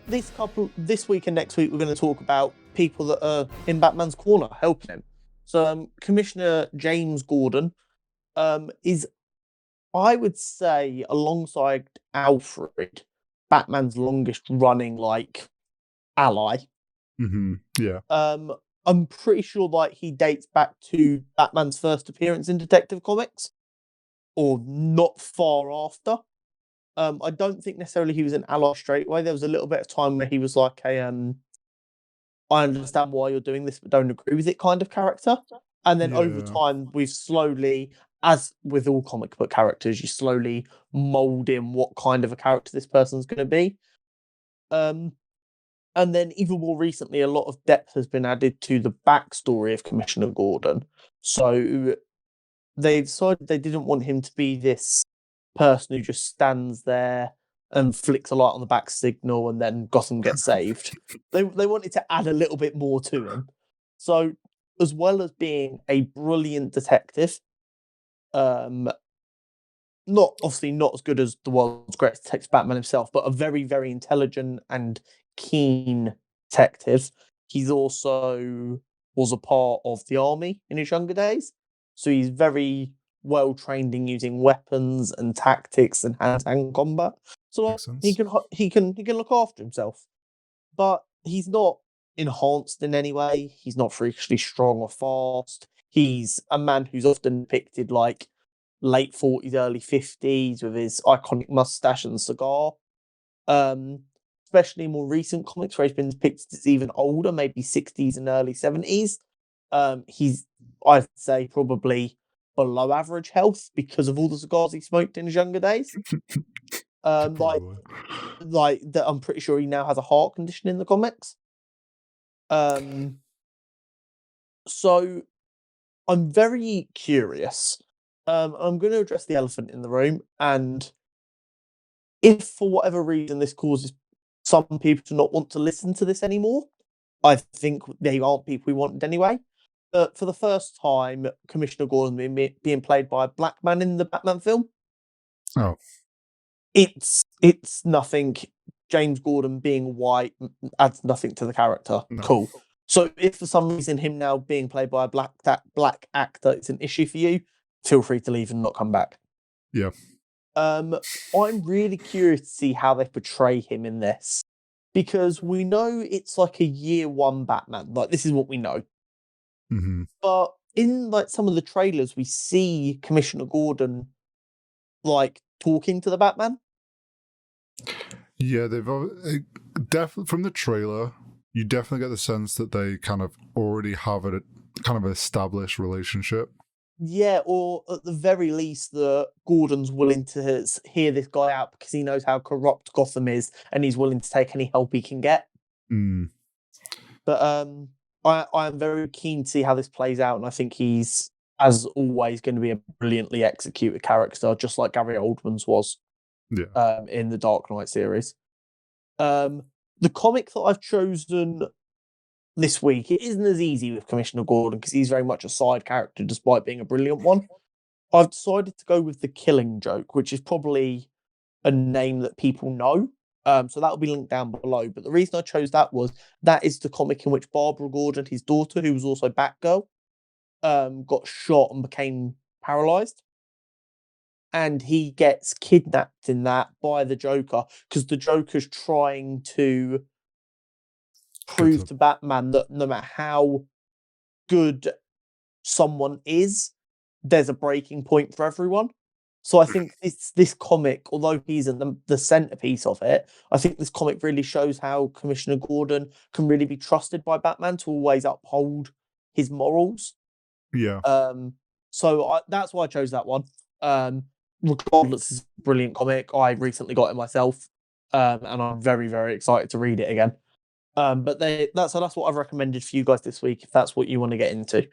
this week and next week, we're going to talk about people that are in Batman's corner helping him. So, Commissioner James Gordon is, I would say, alongside Alfred, Batman's longest running ally. Yeah. I'm pretty sure he dates back to Batman's first appearance in Detective Comics, or not far after. I don't think necessarily he was an ally straight away. There was a little bit of time where he was like I understand why you're doing this, but don't agree with it kind of character. And then over time, we've slowly, as with all comic book characters, you slowly mold in what kind of a character this person's going to be. And then even more recently, a lot of depth has been added to the backstory of Commissioner Gordon. So they decided they didn't want him to be this person who just stands there and flicks a light on the back signal and then Gotham gets saved. They wanted to add a little bit more to him. So as well as being a brilliant detective, not as good as the world's greatest detective Batman himself, but a very, very intelligent and keen detective. He's also was a part of the army in his younger days. So he's very well trained in using weapons and tactics and hand-to-hand combat. So he can look after himself. But he's not enhanced in any way. He's not freakishly strong or fast. He's a man who's often depicted like late 40s, early 50s with his iconic mustache and cigar. Especially in more recent comics where he's been depicted as even older, maybe 60s and early 70s. He's, I'd say, probably below average health because of all the cigars he smoked in his younger days. That I'm pretty sure he now has a heart condition in the comics. So I'm very curious. I'm going to address the elephant in the room, and if for whatever reason this causes some people to not want to listen to this anymore, I think they aren't people we wanted anyway. But for the first time, Commissioner Gordon being played by a black man in the Batman film. Oh, it's nothing. James Gordon being white adds nothing to the character. No. Cool. So if for some reason him now being played by a black actor is an issue for you, feel free to leave and not come back. Yeah. I'm really curious to see how they portray him in this, because we know it's like a year one Batman. Like, this is what we know. Mm-hmm. But in some of the trailers, we see Commissioner Gordon talking to the Batman. Yeah, they've definitely, from the trailer, you definitely get the sense that they kind of already have a kind of established relationship. Yeah, or at the very least, that Gordon's willing to hear this guy out because he knows how corrupt Gotham is, and he's willing to take any help he can get. But I am very keen to see how this plays out, and I think he's, as always, going to be a brilliantly executed character, just like Gary Oldman's was. Yeah. In the Dark Knight series. The comic that I've chosen this week, it isn't as easy with Commissioner Gordon because he's very much a side character despite being a brilliant one. I've decided to go with The Killing Joke, which is probably a name that people know. So that'll be linked down below. But the reason I chose that is the comic in which Barbara Gordon, his daughter, who was also Batgirl, got shot and became paralyzed. And he gets kidnapped in that by the Joker because the Joker's trying to prove to Batman that no matter how good someone is, there's a breaking point for everyone. So I think this comic, although he's the centerpiece of it, I think this comic really shows how Commissioner Gordon can really be trusted by Batman to always uphold his morals. Yeah. So that's why I chose that one. Regardless, it's a brilliant comic. I recently got it myself, and I'm very, very excited to read it again. But that's what I've recommended for you guys this week, if that's what you want to get into.